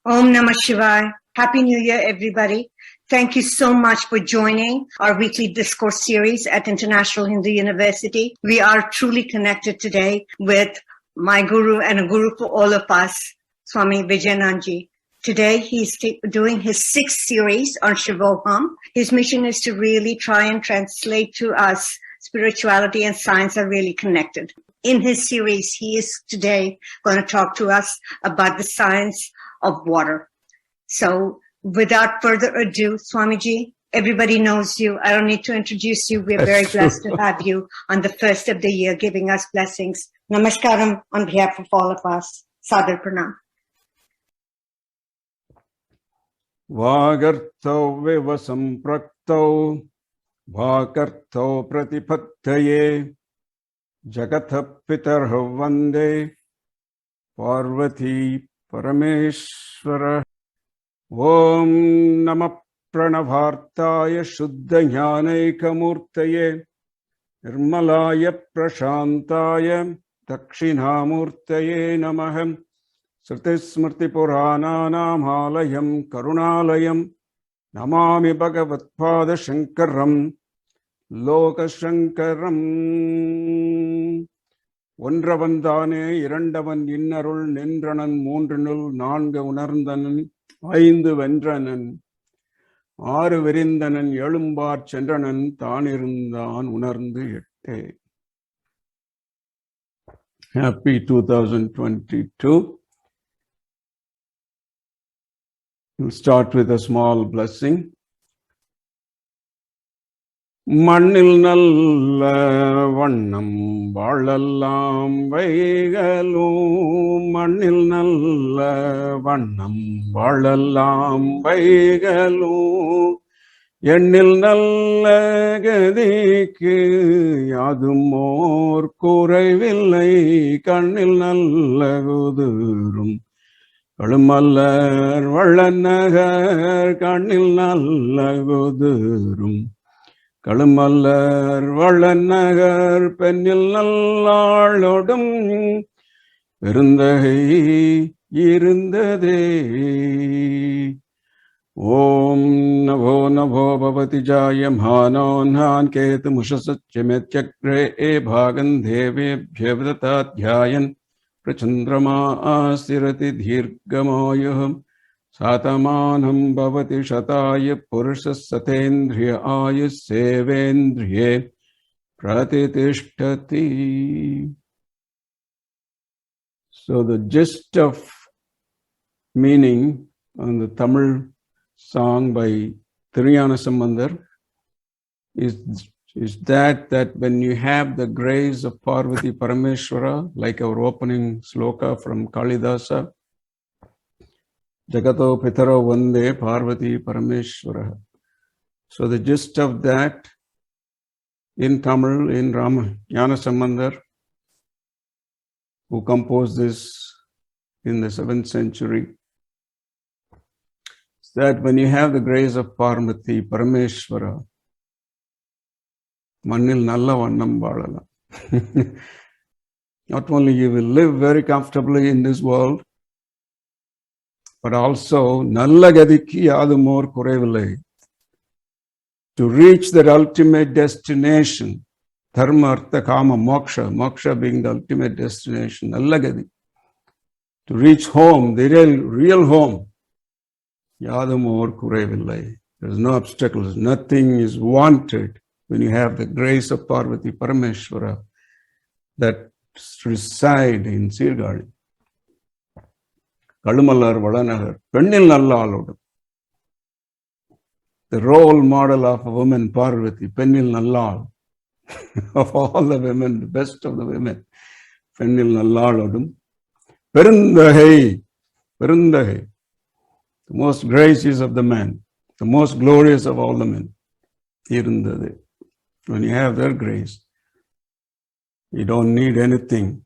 Om Namah Shivaya. Happy New Year, everybody. Thank you so much for joining our weekly discourse series at International Hindu University. We are truly connected today with my guru and a guru for all of us, Swami Vijayanand Ji. Today, he's doing his sixth series on Shiva Pujas. His mission is to really try and translate to us spirituality and science are really connected. In his series, he is today going to talk to us about the science of water. So without further ado, Swamiji, everybody knows you. I don't need to introduce you. We're very blessed to have you on the first of the year, giving us blessings. Namaskaram on behalf of all of us. Sadar Pranam. Vagartho vivasam praktho Vakartho pratipattaye Jagatha pitarha vande Parvati Parameshwara. Om Namah Pranavartaya Shuddhajnanaikamurtaye Nirmalaya Prashantaya Dakshinamurtaye Namaham Srutismrti Purananam Alayam Karunalayam Namami Bhagavatpada Shankaram Loka Shankaram. ஒன்றவன்தானே இரண்டவன் இன்னருள் நின்றனன் மூன்றினுள் நான்கு உணர்ந்தனன் ஐந்து வென்றனன் ஆறு விரிந்தனன் எழும்பாற் சென்றனன் தானிருந்தான் உணர்ந்து எட்டே. Happy 2022. We'll start with a small blessing. மண்ணில் நல்ல வண்ணம் வாழலாம் வைகளும் மண்ணில் நல்ல வண்ணம் வாழலாம் வைகளும் எண்ணில் நல்ல கதிக்கு யாதும் ஓர் குறைவில்லை கண்ணில் நல்ல குதிரும் கழுமல்லர் வள்ளநகர் கண்ணில் நல்ல குதிரும் கழுமல்லர் வள்ளநகர் பெண்ணில் நல்லாளோடும் பெருந்தகை இருந்ததே. ஓம் நவோ நவோ பவதி ஜாயமானோ நான் கேது முஷசத்யமெத்யக்ரே பாகன் தேவேப்ய விததாத்யாயன் பிரச்சந்திரமா ஆசிரதி தீர்க்கமாயுஹம் सातमानं भवति शताय पुरुषः सतेन्द्रिय आयुः सेवेन्द्रिये प्रतिष्ठति. So the gist of meaning on the Tamil song by Thiruvannamalai Sambandar is that when you have the grace of Parvati Parameshwara, like our opening sloka from Kalidasa, Jagato Pitaro Vande Parvati Parameshwara. So the gist of that in Tamil, in Jnana Sambandar, who composed this in the 7th century, is that when you have the grace of Parvati Parameshwara, Mannil Nalla Vannam Vaadala. Not only you will live very comfortably in this world, but also Nalla Gadiki Yadumor Kurevile, to reach that ultimate destination, Dharma, Artha, Kama, Moksha, Moksha being the ultimate destination, Nalla Gadi, to reach home, the real home, Yadumor Kurevile. There is no obstacles, nothing is wanted when you have the grace of Parvati Parameshwara that reside in Sirgadi. Kalumallar Vadanagar, Pendil Nallalodu. The role model of a woman, Parvati, Pendil Nallal. Of all the women, the best of the women, Pendil Nallalodum. Perundahai, Perundahai, the most gracious of the men, the most glorious of all the men. Irundade. When you have their grace, you don't need anything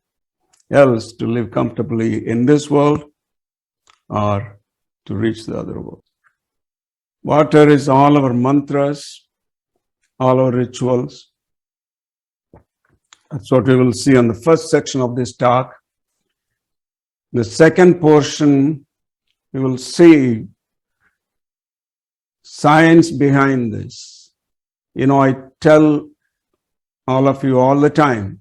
else to live comfortably in this world or to reach the other world. Water is all our mantras, all our rituals. That's what we will see on the first section of this talk. The second portion you will see science behind this. I tell all of you all the time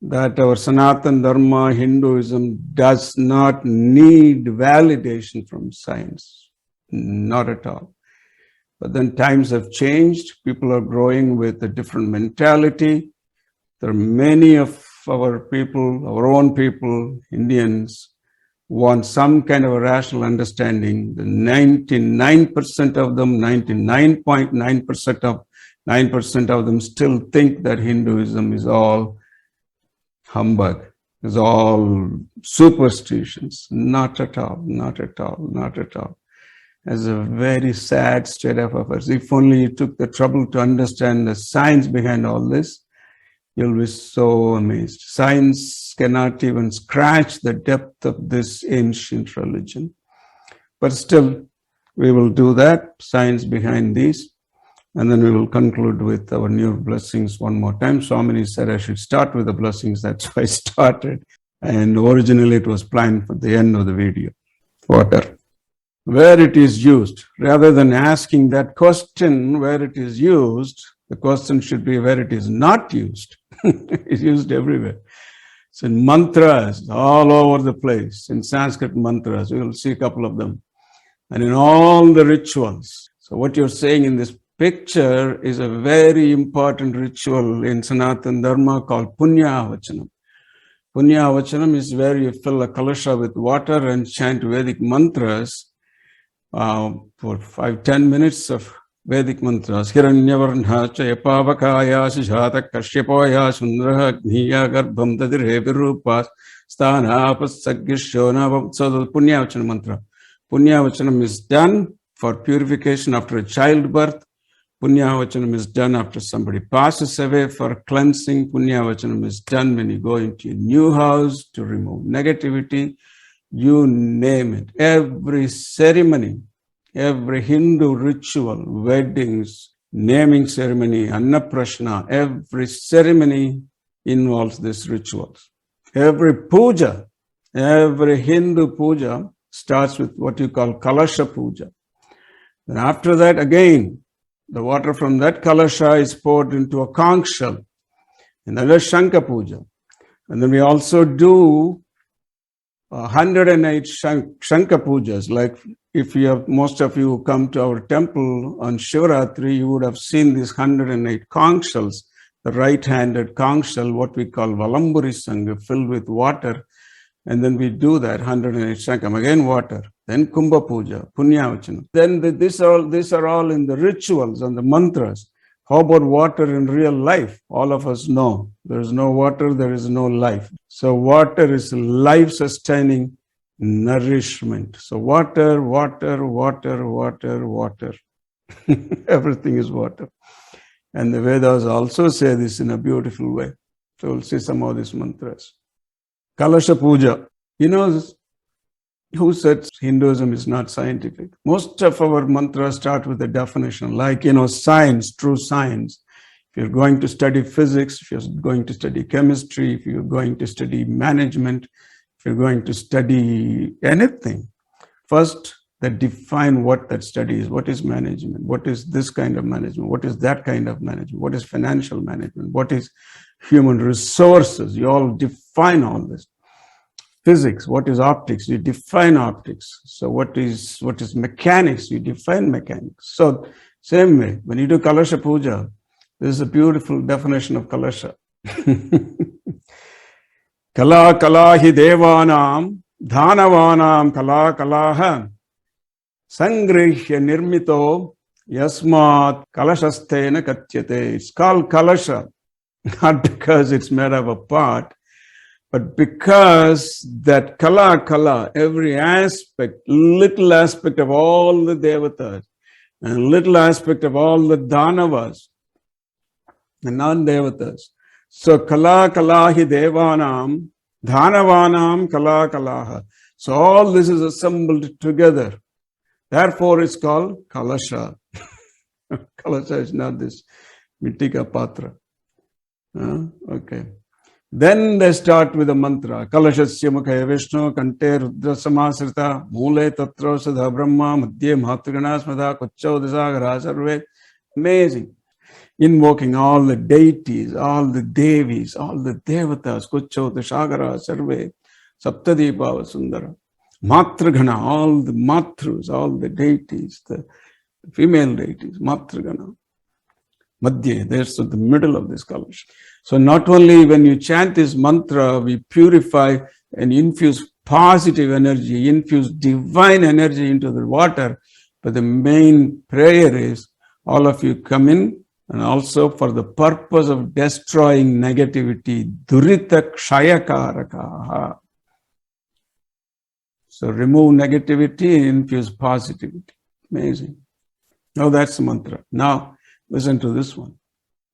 that our Sanatana Dharma, Hinduism, does not need validation from science. Not at all. But then times have changed. People are growing with a different mentality. There are many of our people, our own people, Indians, want some kind of a rational understanding. The 99% of them, 99.9% of them still think that Hinduism is all humbug, is all superstitions. Not at all, not at all, not at all. As a very sad state of affairs. If only you took the trouble to understand the science behind all this, you'll be so amazed. Science cannot even scratch the depth of this ancient religion. But still, we will do that, science behind these. And then we will conclude with our new blessings one more time. Swamini said I should start with the blessings. That's why I started. And originally it was planned for the end of the video. Water. Where it is used. Rather than asking that question where it is used, the question should be where it is not used. It's used everywhere. It's in mantras all over the place. In Sanskrit mantras, we will see a couple of them. And in all the rituals. So what you're saying in this picture is a very important ritual in Sanatana Dharma called Punya Vachanam. Punya Vachanam is where you fill a kalasha with water and chant Vedic mantras for 5-10 minutes of Vedic mantras. Hiranyavarnha chayapavakaya sujata kashyapaya sundraha gniya garbham tadirhe virupas sthanapas sagyashona. So the Punya Vachanam mantra. Punya Vachanam is done for purification after a childbirth. Punya Vachanam is done after somebody passes away for cleansing. Punya Vachanam is done when you go into a new house to remove negativity. You name it. Every ceremony, every Hindu ritual, weddings, naming ceremony, annaprashna, every ceremony involves these rituals. Every puja, every Hindu puja starts with what you call Kalasha Puja. Then after that, again, the water from that kalasha is poured into a conch shell. And that is Shankha Puja. And then we also do 108 Shankha Pujas. Like if you have, most of you come to our temple on Shivaratri, you would have seen these 108 conch shells, the right-handed conch shell, what we call Valamburi Sangha, filled with water. And then we do that 108 Shankam, again water, then Kumbha Puja, Punya Vachanam. Then these are all in the rituals and the mantras. How about water in real life? All of us know there is no water, there is no life. So water is life-sustaining nourishment. So water, water, water, water, water. Everything is water. And the Vedas also say this in a beautiful way. So we'll see some of these mantras. Kalasha Puja. Who said Hinduism is not scientific? Most of our mantras start with a definition, like, science, true science. If you're going to study physics, if you're going to study chemistry, if you're going to study management, if you're going to study anything, first they define what that study is. What is management? What is this kind of management? What is that kind of management? What is financial management? What is human resources? You all define all this. Physics, what is optics? You define optics. So what is mechanics? You define mechanics. So same way, when you do Kalasha Puja, this is a beautiful definition of Kalasha. Kala kala hi devanam, dhanavanam kala kalaha, sangrihya nirmito, yasmat kalashastena katyate. It's called Kalasha, not because it's made of a pot, but because that kala, every aspect, little aspect of all the devatas, and little aspect of all the dhanavas, the non-devatas. So kala hi devanam, dhanavanam kala kalaha. So all this is assembled together. Therefore it's called Kalasha. Kalasha is not this Mittika Patra. Okay. Then they start with a mantra. Kalashasya Mukhaya Vishnu, Kante Rudra Samasrita, Mule Tatra Sadha Brahma, Madhye Mahatragana Smada, Kocho Dasagara Sarve. Amazing. Invoking all the deities, all the devis, all the devatas, Kocho Dasagara Sarve, Saptadipa Sundara. Matragana, all the matrus, all the deities, the female deities, Matragana. Madhya, there's the middle of this Kalasha. So not only when you chant this mantra, we purify and infuse positive energy, infuse divine energy into the water, but the main prayer is all of you come in and also for the purpose of destroying negativity, durita kshayakarakaha. So remove negativity, infuse positivity. Amazing. Now that's the mantra. Now listen to this one.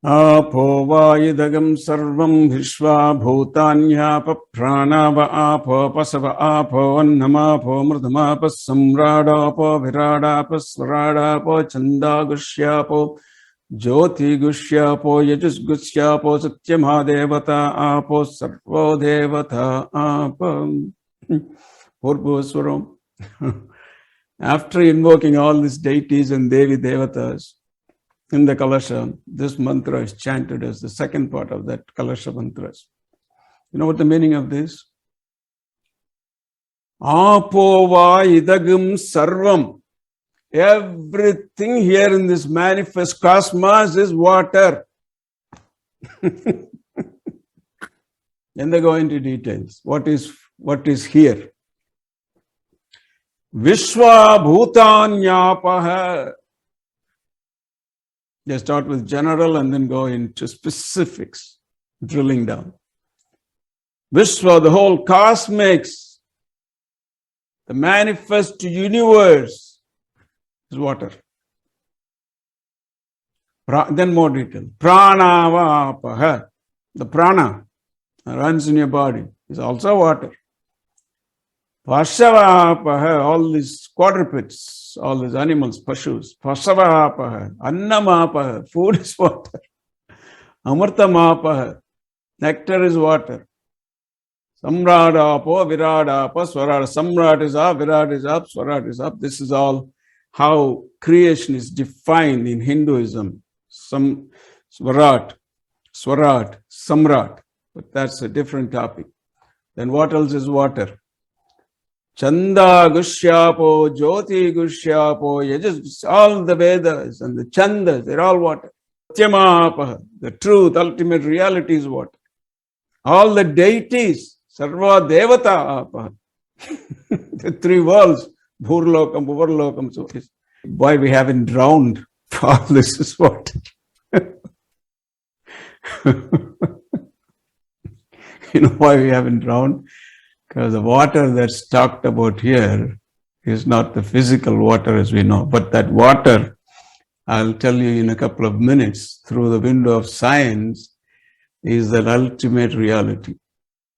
Apo vayidagam sarvam vishva bhutanyapa pranava apo pasava apo annamapo mridamapo samradapo viradapo svaradapo chandagusyapo jyoti gusyapo yajus gusyapo satyamhadevata apo sarvo devata apo. Bhujageswara. After invoking all these deities and Devi Devatas in the Kalasha, this mantra is chanted as the second part of that Kalasha mantras. You know what the meaning of this? Apo va idagam sarvam. Everything here in this manifest cosmos is water. Then they go into details. What is here? Vishwa bhutanyapaha. They start with general and then go into specifics, drilling down. Vishwa, the whole cosmics, the manifest universe is water. Then more detail. Pranavapaha, the prana that runs in your body is also water. Pasavapaha, all these quadrupeds, all these animals, pashus. Pasavapaha, annamapaha, food is water. Amartamapaha, nectar is water. Samradapo, viradapa, swarada. Samrat is up, virad is up, swarad is up. This is all how creation is defined in Hinduism. Swarat, samrat. But that's a different topic. Then what else is water? Chanda Gushyapo, Jyoti Gushyapo, Yajas, all the Vedas and the Chandas, they're all water. Satyamapaha, the truth, ultimate reality is water. All the deities, Sarva Devata Apaha, the three worlds, Bhurlokam, Bhuvarlokam, so why we haven't drowned, all this is water. You know why we haven't drowned? Because the water that's talked about here is not the physical water as we know, but that water, I'll tell you in a couple of minutes, through the window of science, is that ultimate reality.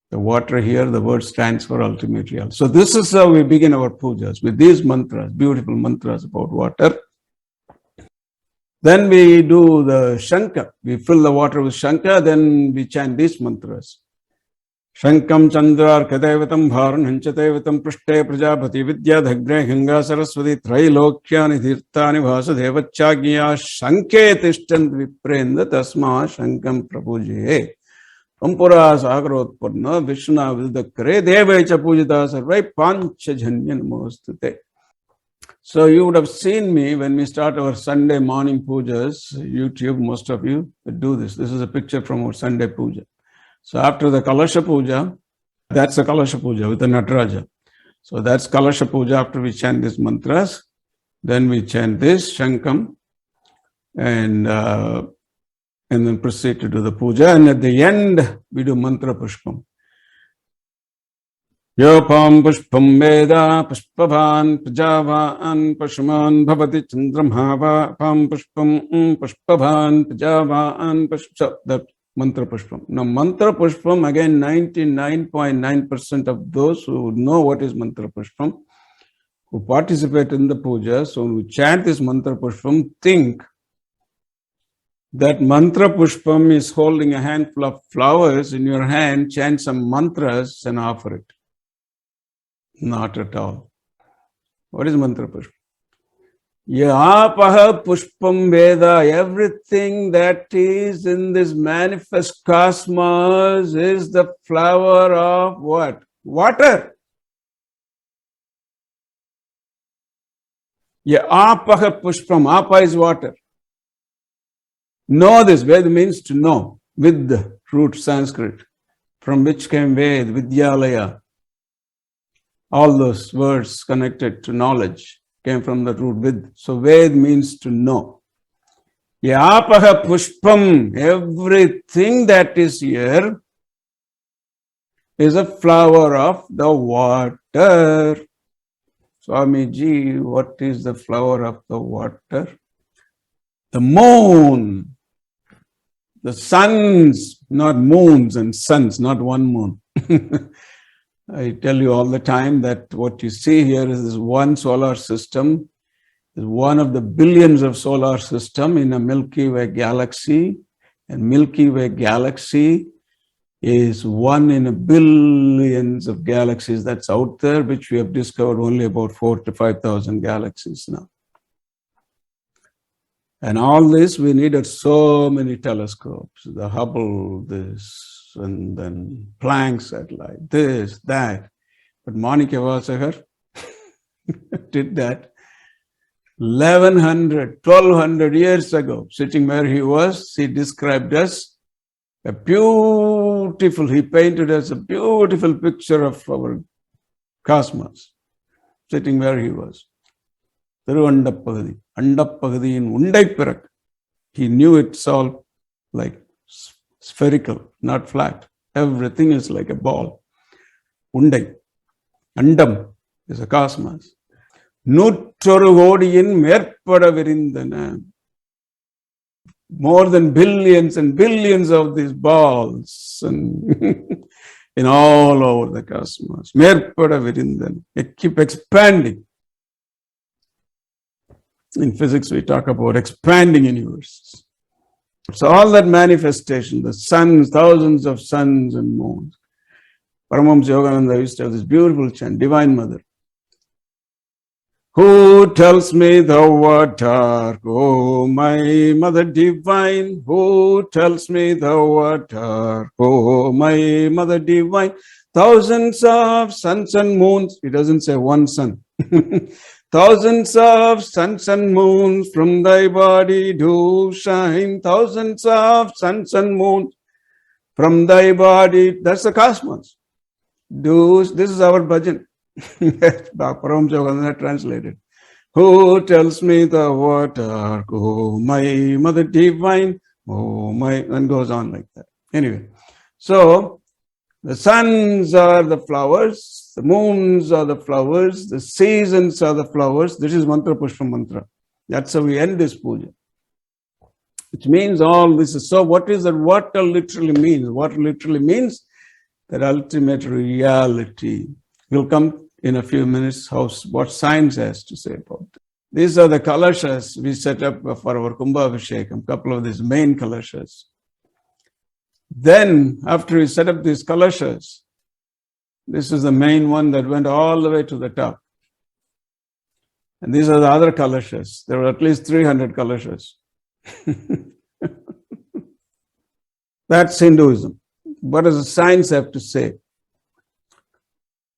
The water here, the word stands for ultimate reality. So this is how we begin our pujas, with these mantras, beautiful mantras about water. Then we do the Shankha. We fill the water with Shankha, then we chant these mantras. Shankam Chandrar Kadevatam Bharan Hanchatevatam Prishte Prajapati Vidya Dhagre Ganga Saraswati Trailokyani Dhirtani Vasudevachagya Shanke Tishtant Viprenda Tasma Shankam Prabhuje Pampura Sagarotpurna Vishna Vidakare Devecha Pujita Sarvai Panchajanya Namostute. So you would have seen me when we start our Sunday morning pujas, YouTube, most of you do this. This is a picture from our Sunday puja. So after the Kalasha Puja, that's a Kalasha Puja with the Nataraja. So that's Kalasha Puja after we chant these mantras. Then we chant this, Shankam, and then proceed to do the puja. And at the end, we do Mantra Pushpam. Yopam Pushpam Veda Pushpavan Pajavahan Pashuman Bhavati Chandramhava Pam Pushpam Pushpavan Pajavahan Pushpam. Mantra Pushpam. Now, Mantra Pushpam, again, 99.9% of those who know what is Mantra Pushpam, who participate in the puja, so when we chant this Mantra Pushpam, think That mantra pushpam is holding a handful of flowers in your hand, chant some mantras and offer it. Not at all. What is mantra pushpam? Yapaha pushpam Veda. Everything that is in this manifest cosmos is the flower of what? Water. Yapaha pushpam. Apa is water. Know this. Veda means to know. With the root Sanskrit, from which came Ved, Vidyalaya. All those words connected to knowledge came from the root Vid. So Ved means to know. Yapaha pushpam. Everything that is here is a flower of the water. Swamiji, what is the flower of the water? The moon. The suns, not moons and suns, not one moon. I tell you all the time that what you see here is this one solar system, is one of the billions of solar system in a Milky Way galaxy. And Milky Way galaxy is one in a billions of galaxies that's out there, which we have discovered only about 4,000 to 5,000 galaxies now. And all this, we needed so many telescopes, the Hubble, this, and then Planck satellite, this, that. But Manikya did that 1,200 years ago. Sitting where he was, he described us he painted us a beautiful picture of our cosmos, sitting where he was. Tiruvannapagadi, Andapagadiyin Undai Pirak. He knew it's all like spherical, not flat. Everything is like a ball. Undai. Andam is a cosmos. Nuttoru Kodiyin Merpada Virindana. More than billions and billions of these balls and in all over the cosmos. Merpada Virindana. It keep expanding. In physics, we talk about expanding universes. So all that manifestation, the suns, thousands of suns and moons. Paramahamsa Yogananda used to have this beautiful chant, Divine Mother. Who tells me thou art dark, O my Mother Divine? Who tells me thou art dark, O my Mother Divine? Thousands of suns and moons. It doesn't say one sun. Thousands of suns and moons from thy body do shine. Thousands of suns and moons from thy body. That's the cosmos. This is our bhajan. Paramahamsa Yogananda translated. Who tells me the water, oh my Mother Divine, oh my, and goes on like that. Anyway, so the suns are the flowers, the moons are the flowers, the seasons are the flowers. This is mantra pushpa mantra. That's how we end this puja. Which means all this is, so what is that water literally means? What literally means that ultimate reality. We'll come in a few minutes what science has to say about it. These are the kalashas we set up for our Kumbha Abhishekam, a couple of these main kalashas. Then, after we set up these kalashas, this is the main one that went all the way to the top. And these are the other kalashas. There were at least 300 kalashas. That's Hinduism. What does the science have to say?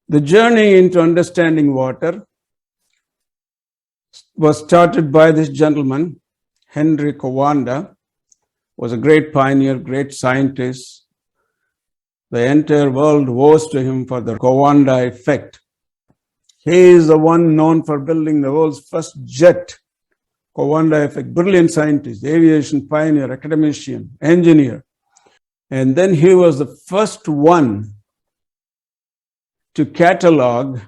The journey into understanding water was started by this gentleman, Henry Coanda, was a great pioneer, great scientist. The entire world owes to him for the Coanda effect. He is the one known for building the world's first jet. Coanda effect, brilliant scientist, aviation pioneer, academician, engineer. And then he was the first one to catalog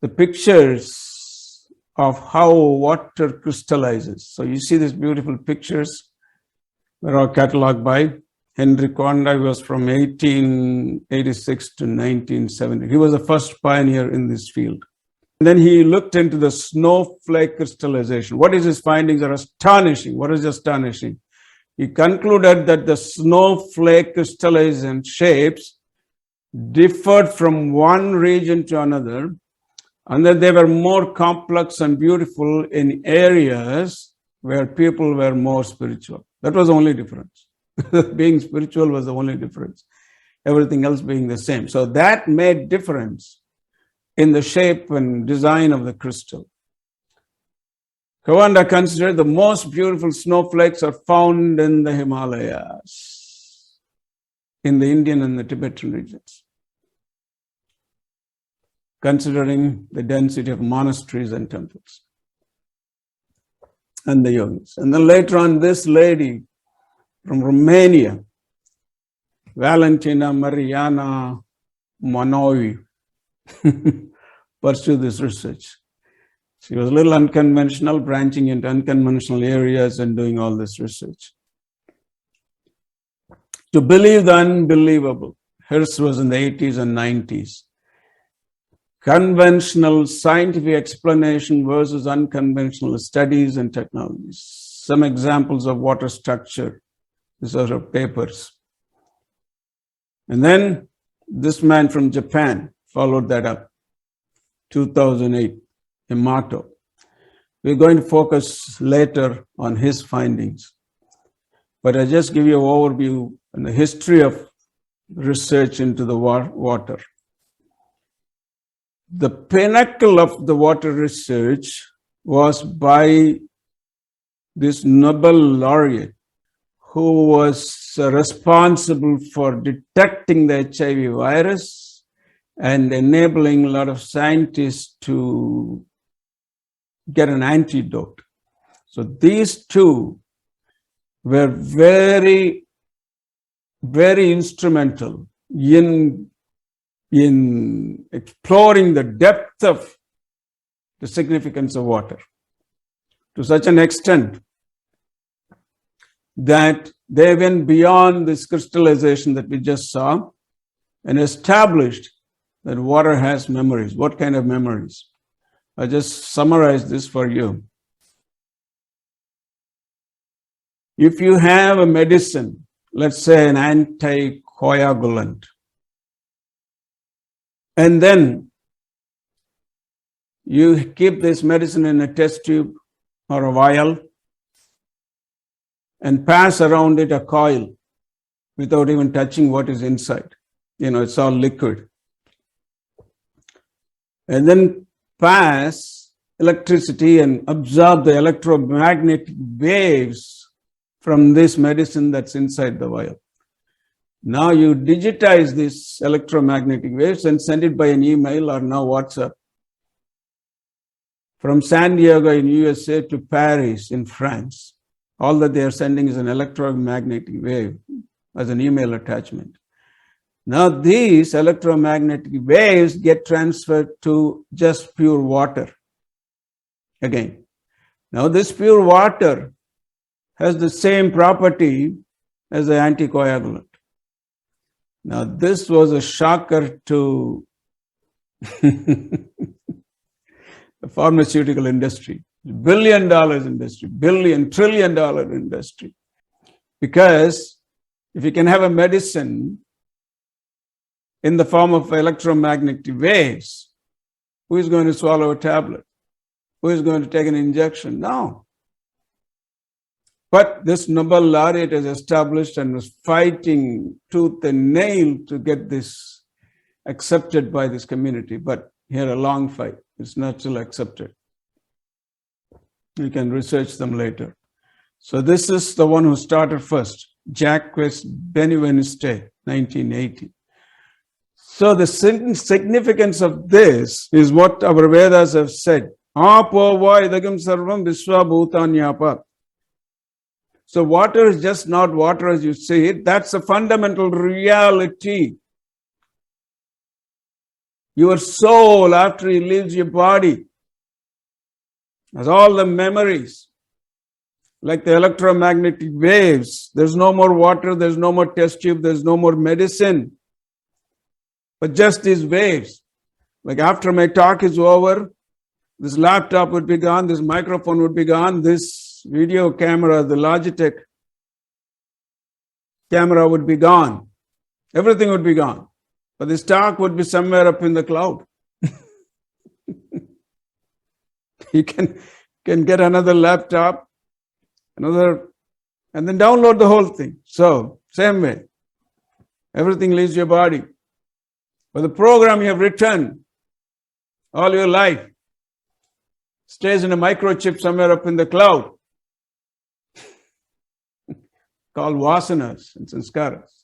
the pictures of how water crystallizes. So you see these beautiful pictures were all cataloged by Henry Coanda. He was from 1886 to 1970. He was the first pioneer in this field. Then he looked into the snowflake crystallization. What is his findings are astonishing. What is astonishing? He concluded that the snowflake crystallization shapes differed from one region to another, and that they were more complex and beautiful in areas where people were more spiritual. That was the only difference. Being spiritual was the only difference. Everything else being the same. So that made difference in the shape and design of the crystal. Kawanda considered the most beautiful snowflakes are found in the Himalayas, in the Indian and the Tibetan regions, considering the density of monasteries and temples and the yogis. And then later on, this lady from Romania, Valentina Mariana Manoi, pursued this research. She was a little unconventional, branching into unconventional areas and doing all this research. To believe the unbelievable. Hers was in the 80s and 90s. Conventional scientific explanation versus unconventional studies and technologies. Some examples of water structure. These are her papers. And then this man from Japan followed that up. 2008. Yamato. We're going to focus later on his findings. But I just give you an overview on the history of research into the water. The pinnacle of the water research was by this Nobel laureate who was responsible for detecting the HIV virus and enabling a lot of scientists to get an antidote. So these two were very, very instrumental in exploring the depth of the significance of water, to such an extent that they went beyond this crystallization that we just saw and established that water has memories. What kind of memories? I just summarize this for you. If you have a medicine, let's say an anticoagulant, and then you keep this medicine in a test tube or a vial and pass around it a coil without even touching what is inside. It's all liquid. And then pass electricity and absorb the electromagnetic waves from this medicine that's inside the vial. Now you digitize these electromagnetic waves and send it by an email or now WhatsApp. From San Diego in USA to Paris in France, all that they are sending is an electromagnetic wave as an email attachment. Now these electromagnetic waves get transferred to just pure water. Again, now this pure water has the same property as the anticoagulant. Now this was a shocker to the pharmaceutical industry, $1 billion industry, trillion dollar industry. Because if you can have a medicine in the form of electromagnetic waves, who is going to swallow a tablet? Who is going to take an injection? No. But this Nobel laureate is established and was fighting tooth and nail to get this accepted by this community. But he had a long fight. It's not still accepted. You can research them later. So this is the one who started first, Jacques Benveniste, 1980. So the significance of this is what our Vedas have said. Apo va idagam sarvam visva bhutanyapa. So water is just not water as you see it. That's a fundamental reality. Your soul, after it leaves your body, has all the memories. Like the electromagnetic waves. There's no more water, there's no more test tube, there's no more medicine. But just these waves. Like after my talk is over, This laptop would be gone, this microphone would be gone, this video camera, the Logitech camera would be gone. Everything would be gone. But this talk would be somewhere up in the cloud. You can get another laptop, and then download the whole thing. So, same way. Everything leaves your body. But the program you have written all your life stays in a microchip somewhere up in the cloud called vasanas and sanskaras.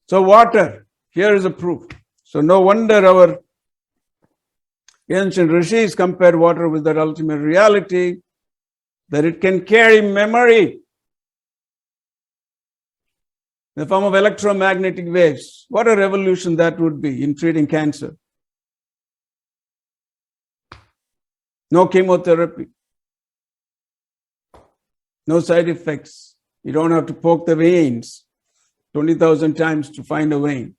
So water, here is a proof. So no wonder our ancient rishis compared water with that ultimate reality, that it can carry memory in the form of electromagnetic waves. What a revolution that would be in treating cancer. No chemotherapy. No side effects. You don't have to poke the veins 20,000 times to find a vein.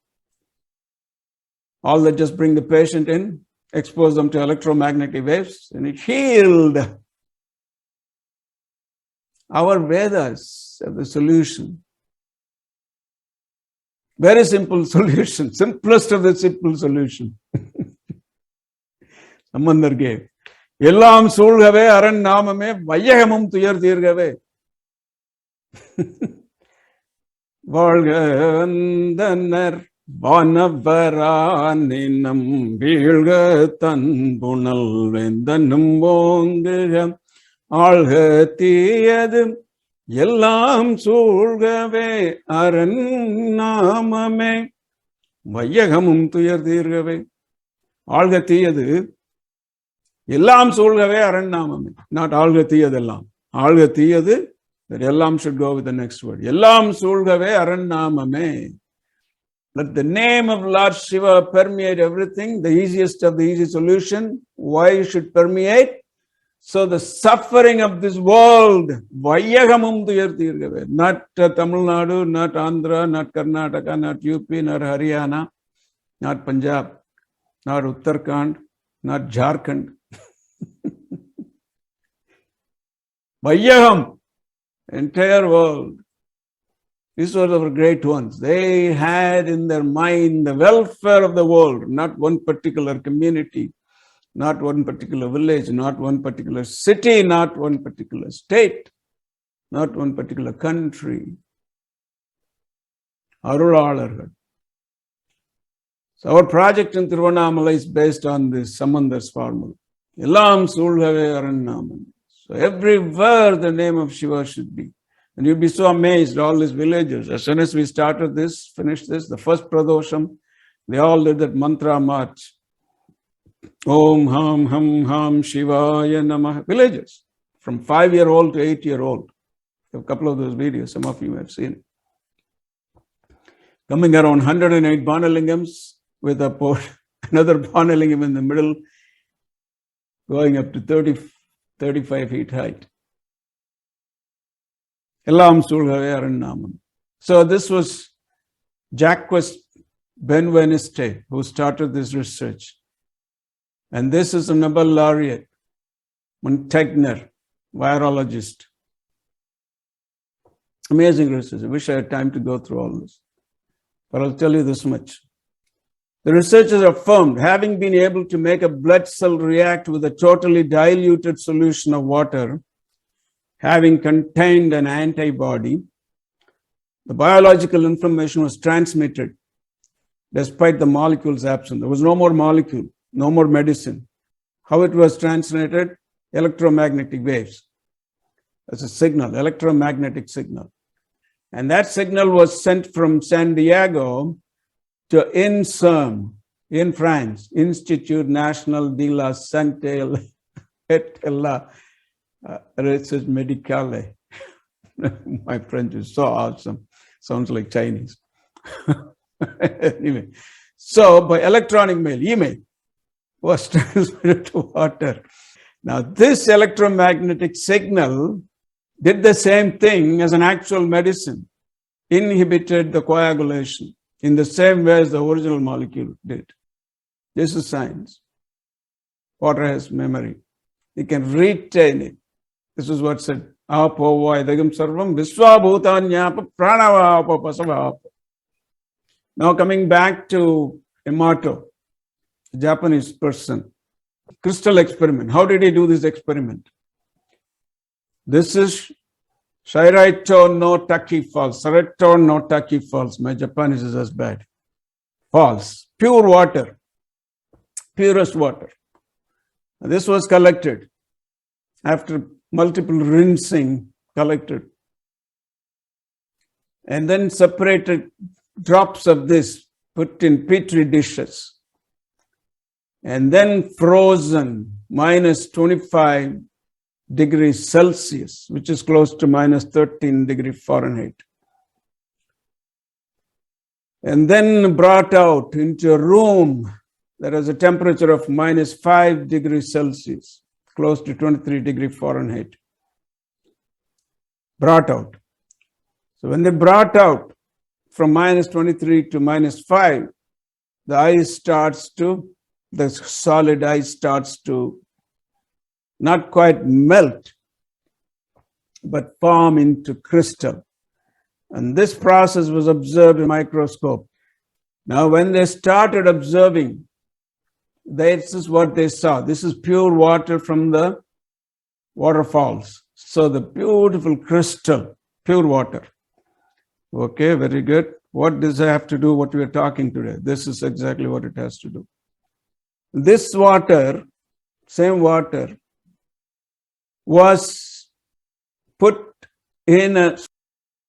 All that, just bring the patient in, expose them to electromagnetic waves, and it healed. Our Vedas have the solution. Very simple solution, simplest of the simple solution. Samandar gave. Ellam sulgave aran namame vayagamum tuyar dirgave. Valgandanar vanavaranam vilga tanbunal vendanum vongam algatiyadum Yellam sulgave aran namame vayagamum tuyar dirgave. Algatiyadu Yellam sulgave aran namame. Not algatiyadallam. Algatiyadu, that Yellam should go with the next word. Yellam sulgave aran namame. Let the name of Lord Shiva permeate everything, the easiest of the easy solution. Why it should permeate? So the suffering of this world, Vayagamum tuyar dirgave. Not Tamil Nadu, not Andhra, not Karnataka, not UP, not Haryana, not Punjab, not Uttarakhand, not Jharkhand. Vayagam, entire world. These were our great ones. They had in their mind the welfare of the world, not one particular community, not one particular village, not one particular city, not one particular state, not one particular country. Arulalargal. So our project in Tiruvannamalai is based on this Samandar's formula. Illam sulgave arannamam. So everywhere the name of Shiva should be. And you'll be so amazed, all these villagers. As soon as we started this, finished this, the first Pradosham, they all did that mantra march. Om Ham Ham Ham Shivaya Namah. Villagers, from 5-year-old to 8-year-old. A couple of those videos, some of you have seen it. Coming around 108 Banalingams with another Banalingam in the middle, going up to 35 feet height. So this was Jacques Benveniste who started this research. And this is a Nobel laureate, Montagnier, virologist. Amazing research. I wish I had time to go through all this. But I'll tell you this much. The researchers affirmed, having been able to make a blood cell react with a totally diluted solution of water, having contained an antibody, the biological information was transmitted despite the molecule's absence. There was no more molecule, no more medicine. How it was transmitted? Electromagnetic waves. That's a signal, electromagnetic signal. And that signal was sent from San Diego to INSERM in France, Institut National de la Santé et la Research Medicale. My French is so awesome. Sounds like Chinese. Anyway, so by electronic mail, email was transmitted to water. Now, this electromagnetic signal did the same thing as an actual medicine, inhibited the coagulation in the same way as the original molecule did. This is science. Water has memory. It can retain it. This is what said. Apo vaidagam sarvam visvabhutanyapa pranavapa pasavapa. Now coming back to Yamato, a Japanese person. Crystal experiment. How did he do this experiment? This is Shairaito no Taki Falls. Sareto no Taki Falls. My Japanese is as bad. Falls. Pure water. Purest water. This was collected. After multiple rinsing, collected. And then separated drops of this, put in petri dishes. And then frozen minus 25 degrees Celsius, which is close to minus 13 degrees Fahrenheit. And then brought out into a room that has a temperature of minus 5 degrees Celsius, close to 23 degrees Fahrenheit. Brought out. So when they brought out from minus 23 to minus 5, the solid ice starts to not quite melt, but form into crystal. And this process was observed in microscope. Now, when they started observing, this is what they saw. This is pure water from the waterfalls. So the beautiful crystal, pure water. Okay, very good. What does it have to do what we are talking today? This is exactly what it has to do. This water, same water, was put in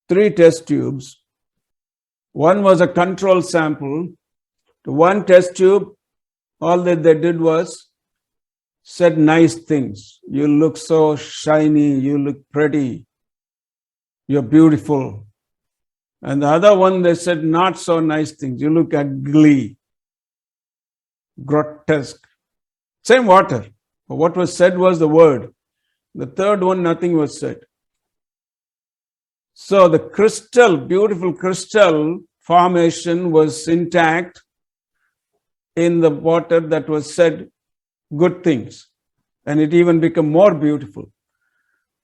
3 test tubes. One was a control sample. The one test tube, all that they did was said nice things. You look so shiny, you look pretty, you're beautiful. And the other one, they said not so nice things. You look ugly, grotesque. Same water. But what was said was the word. The third one, nothing was said. So the crystal, beautiful crystal formation was intact in the water that was said good things. And it even became more beautiful.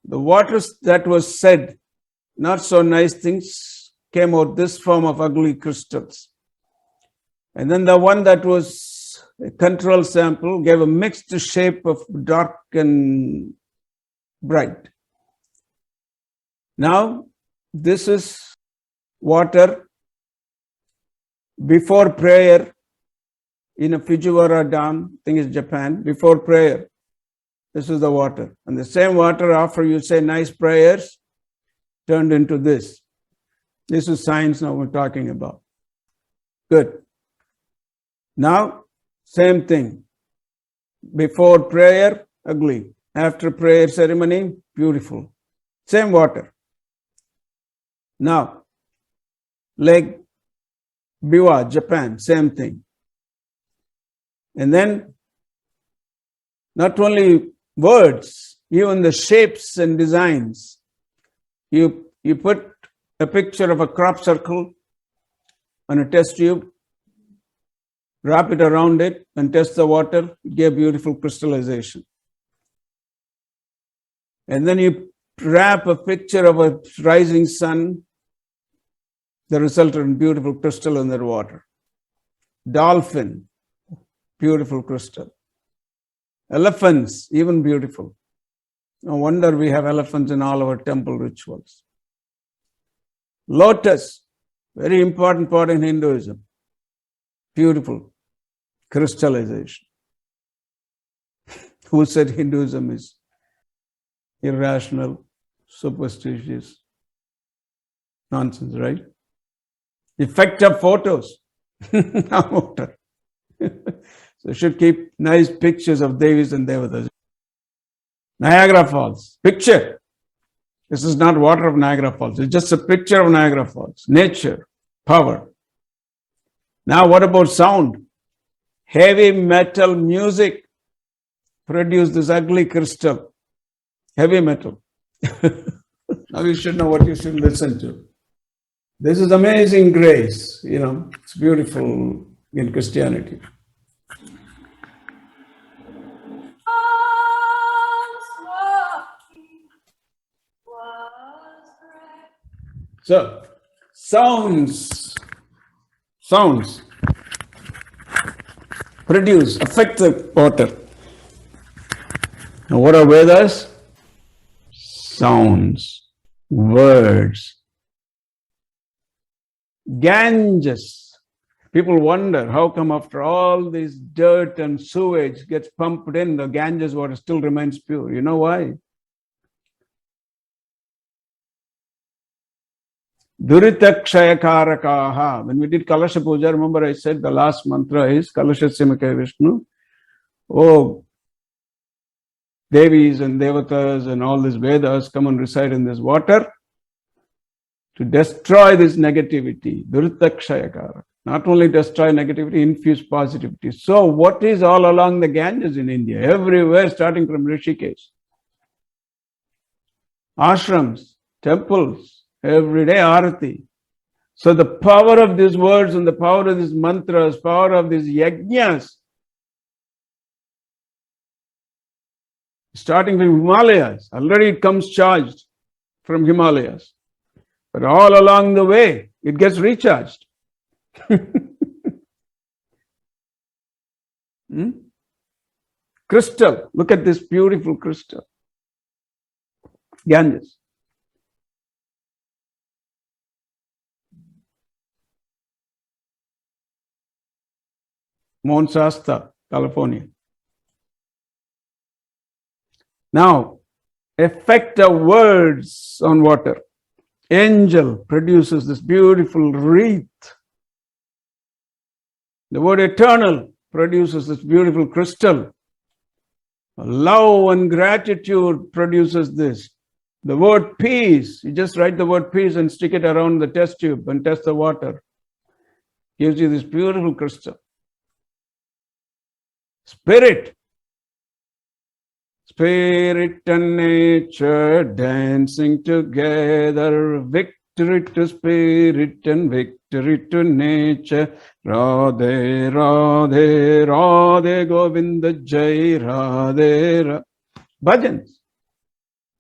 The water that was said not so nice things came out this form of ugly crystals. And then the one that was a control sample gave a mixed shape of dark and bright. Now, this is water before prayer in a Fujiwara Dam, I think it's Japan, before prayer. This is the water. And the same water, after you say nice prayers, turned into this. This is science now we're talking about. Good. Now, same thing. Before prayer, ugly. After prayer ceremony, beautiful. Same water. Now, Lake Biwa, Japan, same thing. And then, not only words, even the shapes and designs. You put a picture of a crop circle on a test tube, wrap it around it, and test the water, it gave beautiful crystallization. And then you wrap a picture of a rising sun, that resulted in beautiful crystal in that water. Dolphin, beautiful crystal. Elephants, even beautiful. No wonder we have elephants in all our temple rituals. Lotus, very important part in Hinduism. Beautiful crystallization. Who said Hinduism is irrational, superstitious? Nonsense, right? Effect of photos. Water. So you should keep nice pictures of Devis and Devatas. Niagara Falls. Picture. This is not water of Niagara Falls. It's just a picture of Niagara Falls. Nature. Power. Now what about sound? Heavy metal music produced this ugly crystal. Heavy metal. Now you should know what you should listen to. This is amazing grace. It's beautiful in Christianity. So, sounds affect the water. Now, what are Vedas? Sounds, words. Ganges. People wonder how come after all this dirt and sewage gets pumped in, the Ganges water still remains pure. You know why? Duritakshayakaarakaha. When we did Kalasha Puja, remember I said the last mantra is Kalashasya Vishnu. Oh, Devis and Devatas and all these Vedas come and reside in this water to destroy this negativity. Duritakshayakara. Not only destroy negativity, infuse positivity. So what is all along the Ganges in India? Everywhere, starting from Rishikesh. Ashrams, temples, every day Arati. So the power of these words and the power of these mantras, power of these yajnas, starting from Himalayas, already it comes charged from Himalayas. But all along the way, it gets recharged. Crystal, look at this beautiful crystal. Ganges. Mount Shasta, California. Now, effect of words on water. Angel produces this beautiful wreath. The word eternal produces this beautiful crystal. Love and gratitude produces this. The word peace, you just write the word peace and stick it around the test tube and test the water. Gives you this beautiful crystal. Spirit. Spirit and nature dancing together. Victory to spirit and victory to nature. Radhe, Radhe, Radhe, Govinda Jai, Radhe, Radhe. Bhajans.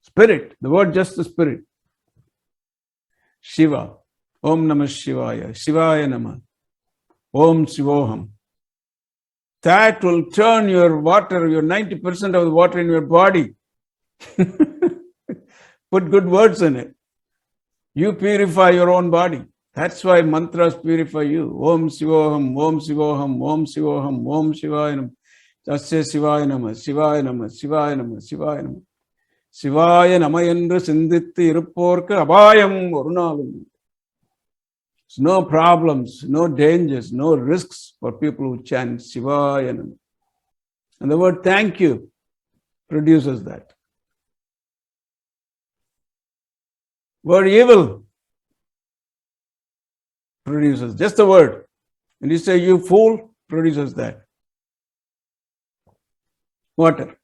Spirit, the word just the spirit. Shiva. Om Namah Shivaya. Shivaya Namah. Om Shivoham. That will turn your water, your 90% of the water in your body. Put good words in it. You purify your own body. That's why mantras purify you. Om Shivoham, Om Shivoham, Om Shivoham, Om Shivaya Namah. Tasya Shivaya Namah, Shivaya Namah, Shivaya Namah, Shivaya Namah. Shivaya Namah என்று சிந்தித்து இருப்போர்க்கு அபாயம் ஒரு நாளும். No problems, no dangers, no risks for people who chant Shivaya Namah. And the word thank you produces that. Word evil produces just the word. And you say, you fool, produces that. Water.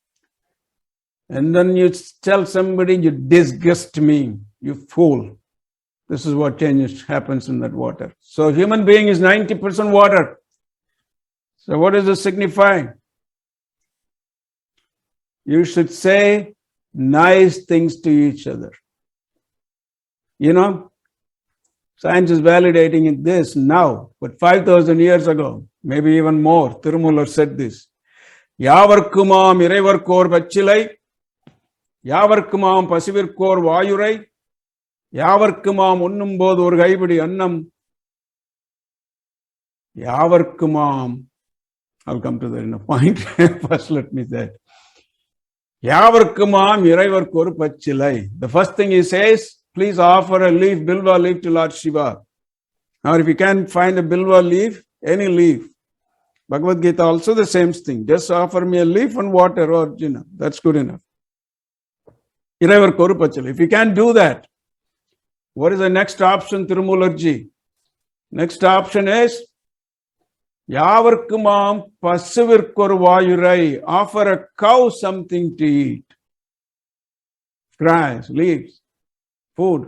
And then you tell somebody, you disgust me, you fool. This is what changes happens in that water. So human being is 90% water. So what does this signify? You should say nice things to each other. You know, science is validating this now, but 5,000 years ago, maybe even more, Tirumoolar said this. Yavarkumam irevarkor bachilai, yavarkumam pasivirkor vayurai, யாவர்க்குமாம் உண்ணும்போது ஒரு கைப்பிடி அன்னம் யாவர்க்குமாம் I'll come to that in a point. First let me say யாவர்க்குமாம் இறைவர்க்கு ஒரு பச்சிலை. The first thing he says, please offer a leaf, bilva leaf to Lord Shiva. Now if you can't find a bilva leaf, any leaf. Bhagavad Gita also the same thing. Just offer me a leaf and water or that's good enough. இறைவர்க்கு ஒரு பச்சிலை. If you can't do that, what is the next option, Tirumoolar Ji? Next option is Yavarkumam Pasivirkor Vayurai. Offer a cow something to eat. Grass, leaves, food.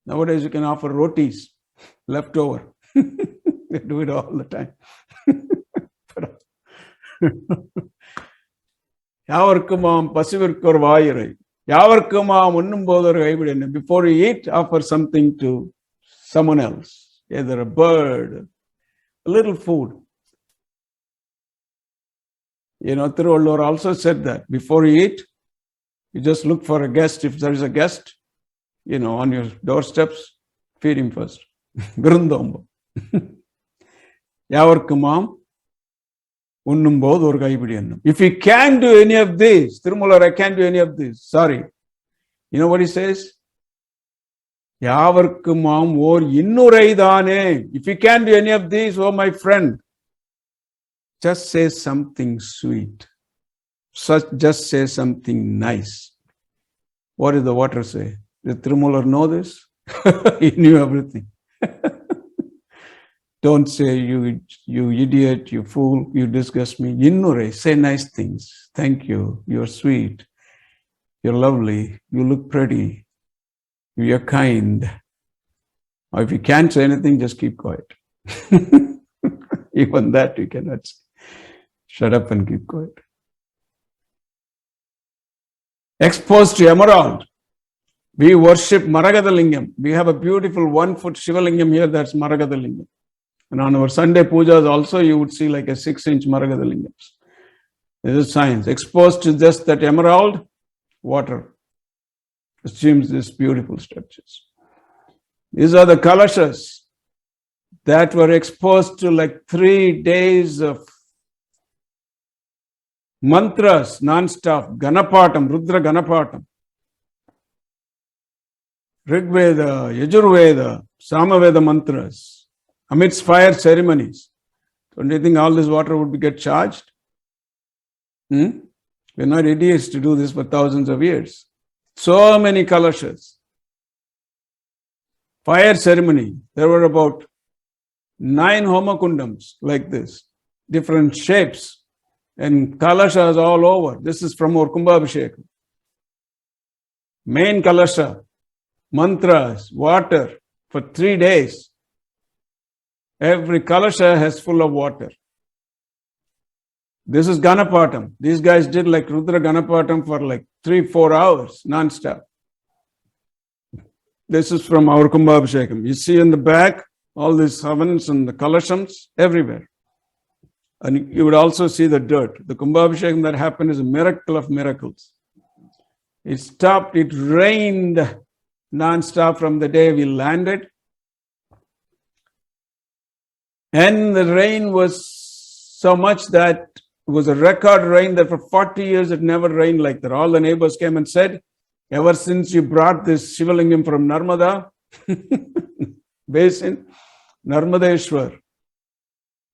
Nowadays you can offer rotis, leftover. They do it all the time. Yavarkumam Pasivirkor Vayurai. Yavarkumam unnumbodu oru kaividennam. Before you eat, offer something to someone else, either a bird, a little food. Tiruvallur also said that before you eat, you just look for a guest. If there is a guest, on your doorsteps, feed him first. Virundombo. Yavarkumam unnumbodu oru kaividennam. If you can't do any of these, Tirumoolar, I can't do any of these. Sorry. You know what he says? Yavarkumam or innuraidane. If you can't do any of these, oh my friend, just say something sweet. Just say something nice. What did the water say? Did Tirumoolar know this? He knew everything. Don't say, you idiot, you fool, you disgust me. Innure, say nice things. Thank you. You're sweet. You're lovely. You look pretty. You're kind. Or if you can't say anything, just keep quiet. Even that you cannot say. Shut up and keep quiet. Exposed to emerald. We worship Maragadalingam. We have a beautiful 1-foot Shivalingam here, that's Maragadalingam. And on our Sunday pujas also, you would see like a 6-inch Maragadalingam. This is science. Exposed to just that emerald, water assumes these beautiful structures. These are the kalashas that were exposed to like 3 days of mantras non-stop, Ganapatam, Rudra Ganapatam, Rigveda, Yajurveda, Samaveda mantras, amidst fire ceremonies. Don't you think all this water would get charged? We're not idiots to do this for thousands of years. So many kalashas. Fire ceremony. There were about 9 homakundams like this, different shapes, and kalashas all over. This is from our Kumbhabhishekam. Main kalasha, mantras, water for 3 days. Every kalasha has full of water. This is Ganapatam. These guys did like Rudra Ganapatam for like 3-4 hours non-stop. This is from our Kumbhabhishekam. You see in the back all these ovens and the kalashams everywhere. And you would also see the dirt. The Kumbhabhishekam that happened is a miracle of miracles. It stopped, it rained non-stop from the day we landed. And the rain was so much that it was a record rain that for 40 years it never rained like that. All the neighbors came and said, ever since you brought this Shivalingam from Narmada basin, Narmadeshwar,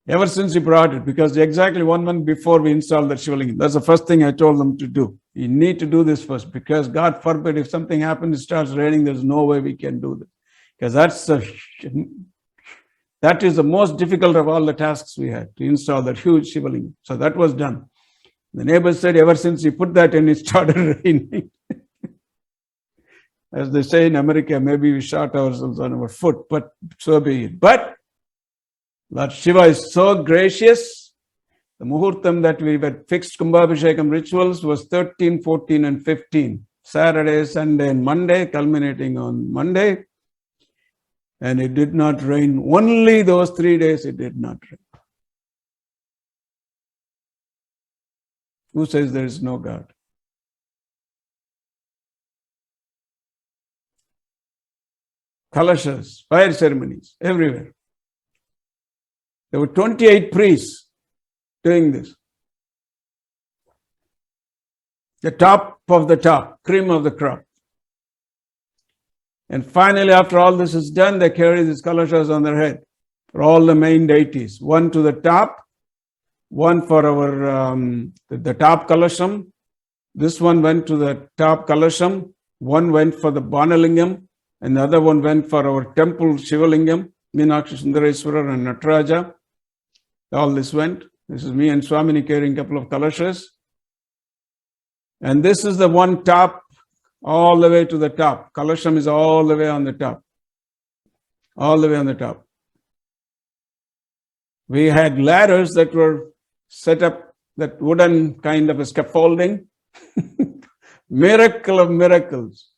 ever since you brought it, because exactly 1 month before we installed that Shivalingam, that's the first thing I told them to do. You need to do this first, because God forbid if something happens, it starts raining, there's no way we can do this. Because that is the most difficult of all the tasks we had, to install that huge Shivalingam. So that was done. The neighbors said, ever since you put that in, it started raining. As they say in America, maybe we shot ourselves on our foot, but so be it. But Lord Shiva is so gracious. The muhurtam that we had fixed Kumbhabhishekam rituals was 13, 14, and 15. Saturday, Sunday, and Monday, culminating on Monday. And it did not rain. Only those 3 days it did not rain. Who says there is no God? Kalashas, fire ceremonies, everywhere. There were 28 priests doing this. The top of the top, cream of the crop. And finally, after all this is done, they carry these kalashas on their head for all the main deities. One to the top, one for our the top kalasham. This one went to the top kalasham. One went for the Banalingam, and the other one went for our temple Shivalingam, Meenakshi Sundareswarar and Nataraja. All this went. This is me and Swamini carrying a couple of kalashas. And this is the one top, all the way to the top. Kalasham is all the way on the top. All the way on the top. We had ladders that were set up, that wooden kind of a scaffolding. Miracle of miracles.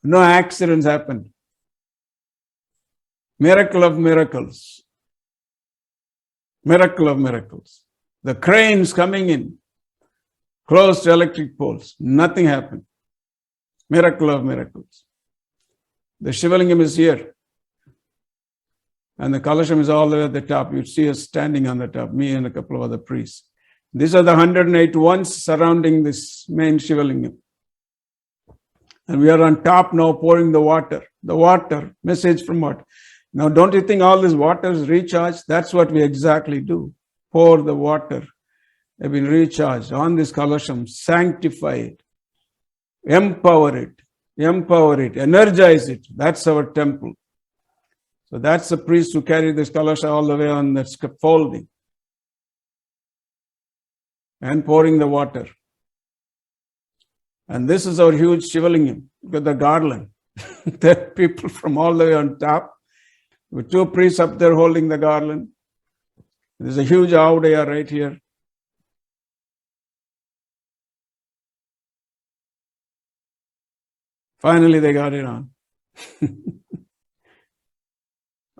No accidents happened. Miracle of miracles. Miracle of miracles. The cranes coming in, close to electric poles. Nothing happened. Miracle of miracles. The Shivalingam is here. And the Kalasham is all the way at the top. You see us standing on the top, me and a couple of other priests. These are the 108 ones surrounding this main Shivalingam. And we are on top now pouring the water. The water, message from what? Now, don't you think all this water is recharged? That's what we exactly do. Pour the water. Have been recharged on this Kalasham, sanctify it, empower it, energize it. That's our temple. So that's the priest who carried this Kalasha all the way on that scaffolding and pouring the water. And this is our huge Shivalingam. Look at the garland. There are people from all the way on top with two priests up there holding the garland. There's a huge Audaya right here. Finally, they got it on.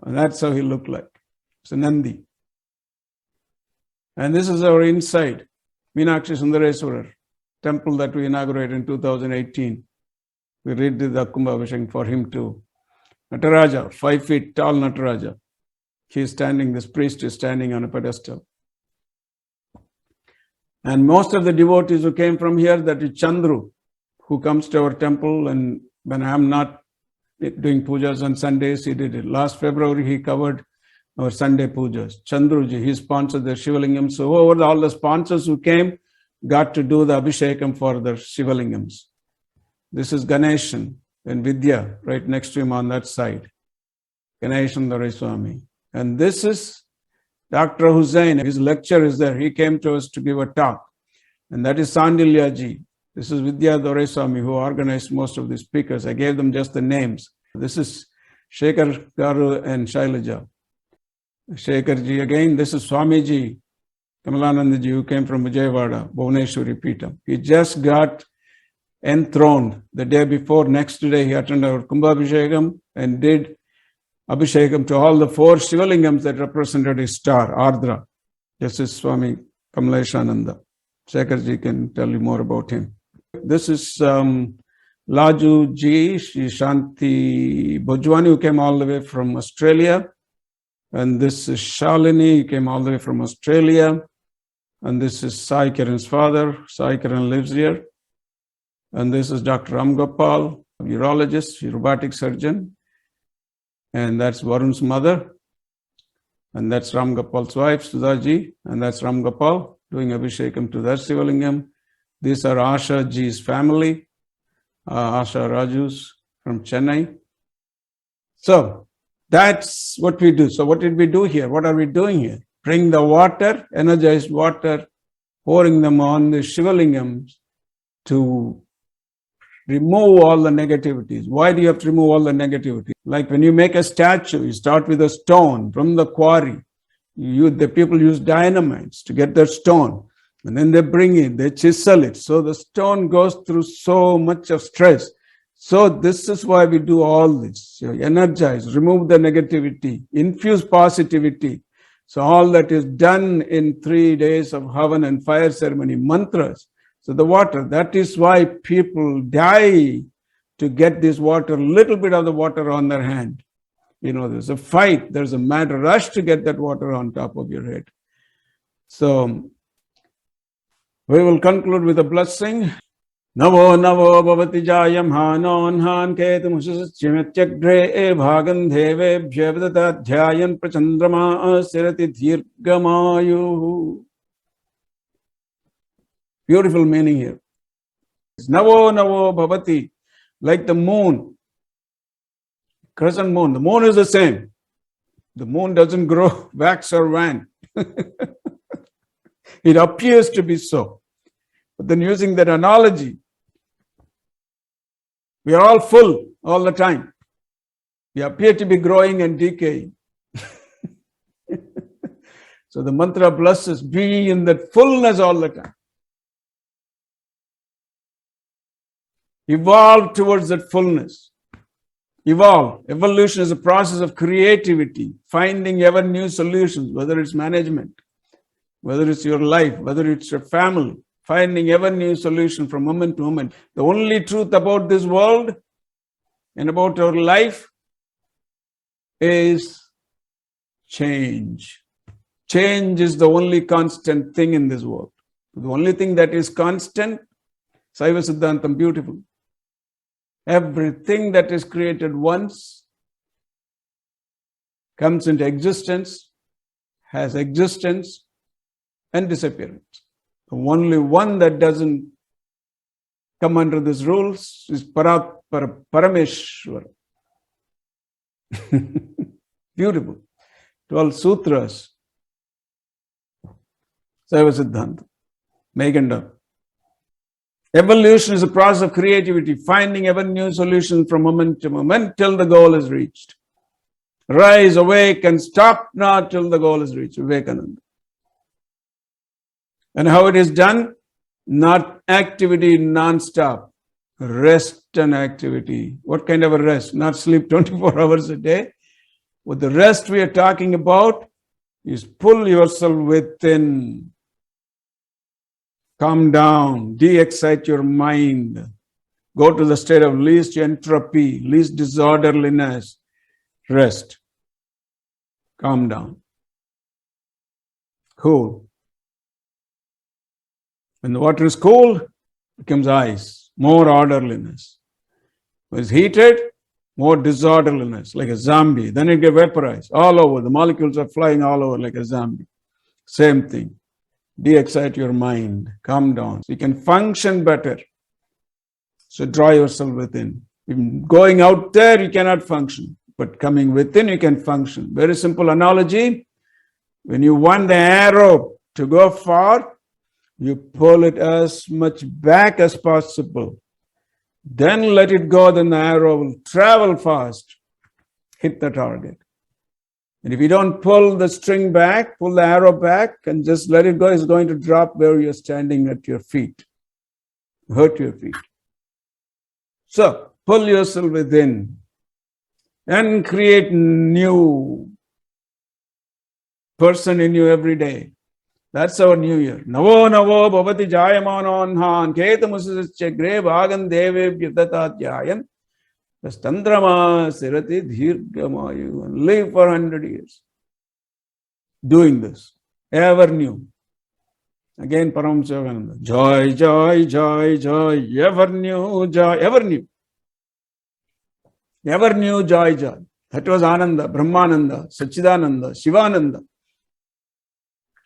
And that's how he looked like. It's a Nandi. And this is our inside, Meenakshi Sundareswarar temple that we inaugurated in 2018. We redid the Kumbha Abhishekam for him too. Nataraja, 5 feet tall Nataraja. He is standing, this priest is standing on a pedestal. And most of the devotees who came from here, that is Chandru, who comes to our temple, and when I am not doing pujas on Sundays, he did it. Last February, he covered our Sunday pujas. Chandruji, he sponsored the Shivalingam. So over all the sponsors who came, got to do the Abhishekam for the Shivalingams. This is Ganeshan and Vidya, right next to him on that side. Ganeshan Dharai Swami. And this is Dr. Hussain. His lecture is there. He came to us to give a talk. And that is Sandilya Ji. This is Vidya Dharai Swami, who organized most of the speakers. I gave them just the names. This is Shekhar Garu and Shailaja. Shekhar Ji again. This is Swamiji, Kamalananda Ji, who came from Vijayawada, Bhuvaneshwari Peetam. He just got enthroned the day before. Next day, he attended our Kumbha Abhishekam and did Abhishekam to all the 4 Shivalingams that represented his star, Ardra. This is Swami Kamaleshananda. Shekhar Ji can tell you more about him. This is Laju Ji, Shri Shanti Bhojwani, who came all the way from Australia. And this is Shalini, who came all the way from Australia. And this is Sai Kiran's father. Sai Kiran lives here. And this is Dr. Ramgopal, urologist, robotic surgeon. And that's Varun's mother. And that's Ramgopal's wife, Sudhaji. And that's Ramgopal doing Abhishekam to that Shivalingam. These are Asha Ji's family, Asha Raju's from Chennai. So that's what we do. So what did we do here? What are we doing here? Bring the water, energized water, pouring them on the Shivalingams to remove all the negativities. Why do you have to remove all the negativity? Like when you make a statue, you start with a stone from the quarry. The people use dynamites to get that stone. And then they bring it, they chisel it. So the stone goes through so much of stress. So this is why we do all this. You energize, remove the negativity, infuse positivity. So all that is done in 3 days of Havan and fire ceremony, mantras. So the water, that is why people die to get this water, little bit of the water on their hand. You know, there's a fight, there's a mad rush to get that water on top of your head. So we will conclude with a blessing. Navo navo bhavati jayam hanon han ketum chimetyagre bhagan deve bhyavadata dhyayan prachandrama sirati dhirgamayu. Beautiful meaning here. Navo navo bhavati, like the moon, crescent moon. The moon is the same. The moon doesn't grow wax or wan. It appears to be so. But then using that analogy, we are all full all the time. We appear to be growing and decaying. So the mantra blesses, be in that fullness all the time. Evolve towards that fullness. Evolve. Evolution is a process of creativity, finding ever new solutions, whether it's management, whether it's your life, whether it's your family, finding ever new solution from moment to moment. The only truth about this world and about our life is change. Change is the only constant thing in this world. The only thing that is constant, Saiva Siddhantam, beautiful. Everything that is created once comes into existence, has existence and disappearance. The only one that doesn't come under these rules is Parameshwara. Beautiful. 12 sutras. Saiva Siddhanta. Meganda. Evolution is a process of creativity, finding ever new solutions from moment to moment till the goal is reached. Rise, awake, and stop not till the goal is reached. Vivekananda. And how it is done? Not activity non-stop. Rest and activity. What kind of a rest? Not sleep 24 hours a day. What the rest we are talking about is pull yourself within. Calm down, de-excite your mind. Go to the state of least entropy, least disorderliness. Rest. Calm down. Cool. When the water is cool, it becomes ice. More orderliness. When it's heated, more disorderliness, like a zombie. Then it gets vaporized all over. The molecules are flying all over like a zombie. Same thing. De-excite your mind, calm down, so you can function better. So draw yourself within. Going out there, you cannot function, but coming within, you can function. Very simple analogy. When you want the arrow to go far, you pull it as much back as possible. Then let it go, then the arrow will travel fast, hit the target. And if you don't pull the string back, pull the arrow back and just let it go, it's going to drop where you're standing at your feet. Hurt your feet. So, pull yourself within and create new person in you every day. That's our new year. Navo navo bhavati jayamanon ketamusascha gre bhagan deve vyadatatyayan Standrama sirati dhirgamayu, and live for 100 years. Doing this. Ever new. Again, Paramahansa Yogananda. Joy, joy, joy, joy. Ever new, joy. Ever new. Ever new, joy, joy. That was Ananda, Brahmananda, Sachidananda, Shivananda.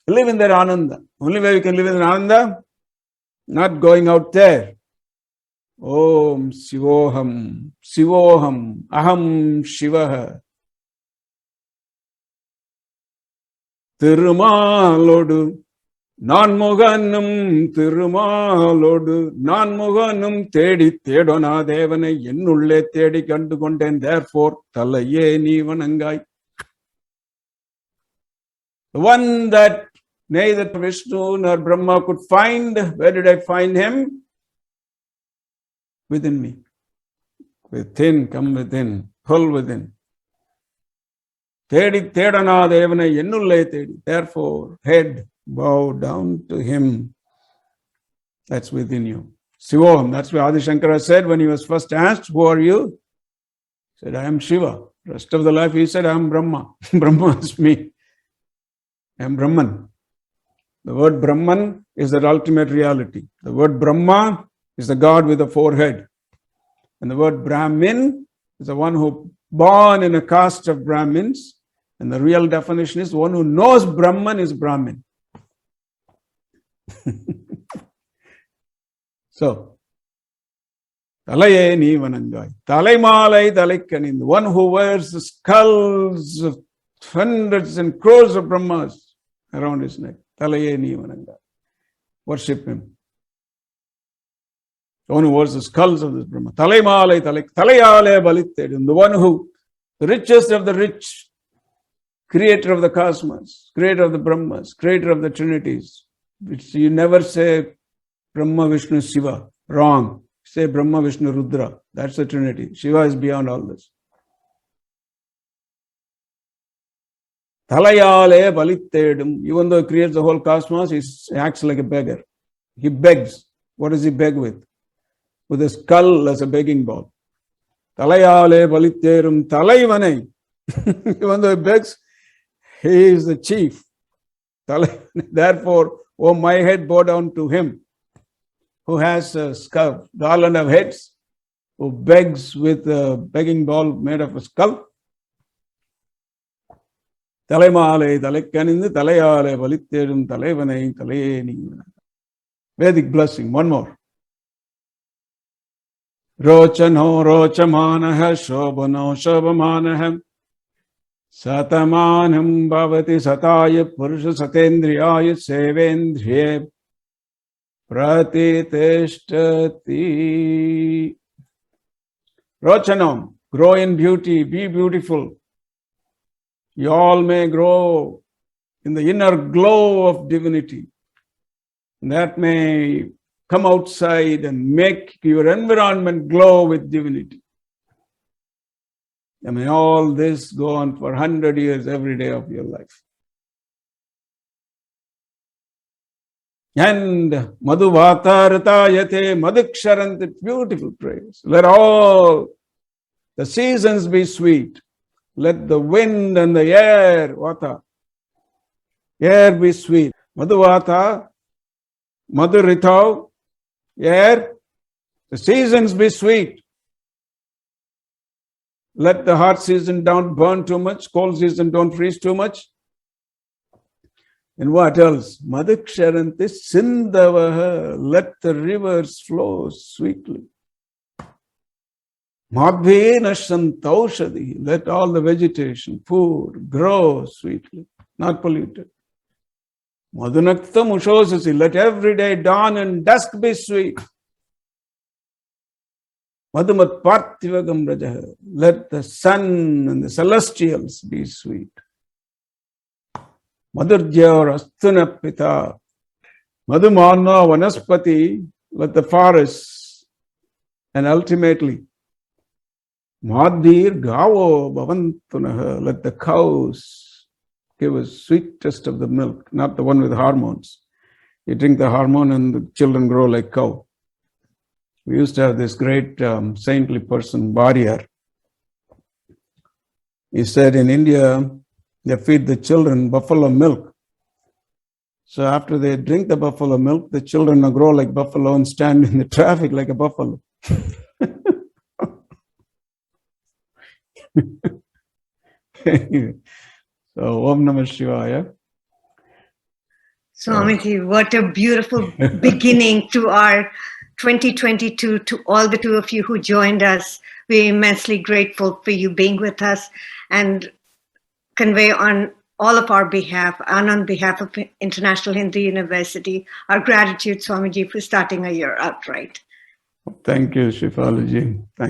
Live in that Ananda. Only way we can live in Ananda, not going out there. Om Sivoham, Sivoham, Aham Shivaha. Tirumoolar, Nanmuganum, Tirumoolar, Nanmuganum, Tedi, Tedona, Devana, Yenulle, Tedi, Kandu content, therefore, Talaye, Nivanangai. The one that neither Vishnu nor Brahma could find, where did I find him? Within me. Within, come within, pull within. Tedi Tedana Devana Yenulle Tedi. Therefore, head, bow down to him. That's within you. Sivoham. That's what Adi Shankara said when he was first asked, who are you? He said, I am Shiva. Rest of the life he said, I am Brahma. Brahma is me. I am Brahman. The word Brahman is that ultimate reality. The word Brahma is the God with a forehead. And the word Brahmin is the one who born in a caste of Brahmins. And the real definition is the one who knows Brahman is Brahmin. So, Talaye Nivanangai. Talaimalai Talaikanin. The one who wears the skulls of hundreds and crores of Brahmas around his neck. Talaye Nivanangai. Worship him. The one who wears the skulls of this Brahma. Talaimalai Talayale Balitted. The one who, the richest of the rich, creator of the cosmos, creator of the Brahmas, creator of the Trinities. Which you never say Brahma, Vishnu, Shiva. Wrong. say Brahma, Vishnu, Rudra. That's the Trinity. Shiva is beyond all this. Talayale Balitedum, even though he creates the whole cosmos, he acts like a beggar. He begs. What does he beg with? With a skull as a begging bowl. Talayale Balitedum Talayvane. Even though he begs, he is the chief. Therefore, oh my head, bow down to him who has a skull, garland of heads, who begs with a begging bowl made of a skull. Talaimale, Talekkanindu, Talayale, Valitterum, Talaivane, Talayeni. Vedic blessing, one more. Rochano, Rochamanaha, Shobano, Shobamanaha, Satamanam Bhavati Sataya Purusha Satendriyaya Sevendriye Pratiteshtati. Rochanam, grow in beauty, be beautiful. You all may grow in the inner glow of divinity. That may come outside and make your environment glow with divinity. I mean, all this go on for 100 years every day of your life. And Madhuvatartayate Madhuksharanti, beautiful praise. Let all the seasons be sweet. Let the wind and the air, Vata, air be sweet. Madhuvata, Madhuritav, air, the seasons be sweet. Let the hot season don't burn too much, cold season don't freeze too much. And what else? Madhuksharanti Sindavaha, let the rivers flow sweetly. Madhvena Santaushadi, let all the vegetation, food grow sweetly, not polluted. Madhunaktam Ushosasi, let every day dawn and dusk be sweet. Madhumat Parthivagam Rajaha, let the sun and the celestials be sweet. Madhurjya Astunapita, Madhumana Vanaspati, let the forests, and ultimately, Madhir Gavo Bhavantunaha, let the cows give us sweetest of the milk, not the one with hormones. You drink the hormone and the children grow like cow. We used to have this great saintly person, Barrier. He said in India, they feed the children buffalo milk. So after they drink the buffalo milk, the children will grow like buffalo and stand in the traffic like a buffalo. So, Om Namah Shivaya. Swamiji, what a beautiful beginning to our 2022, to all the two of you who joined us. We're immensely grateful for you being with us, and convey on all of our behalf and on behalf of International Hindu University our gratitude, Swamiji, for starting a year out right. Thank you, Shifalaji. Thank you.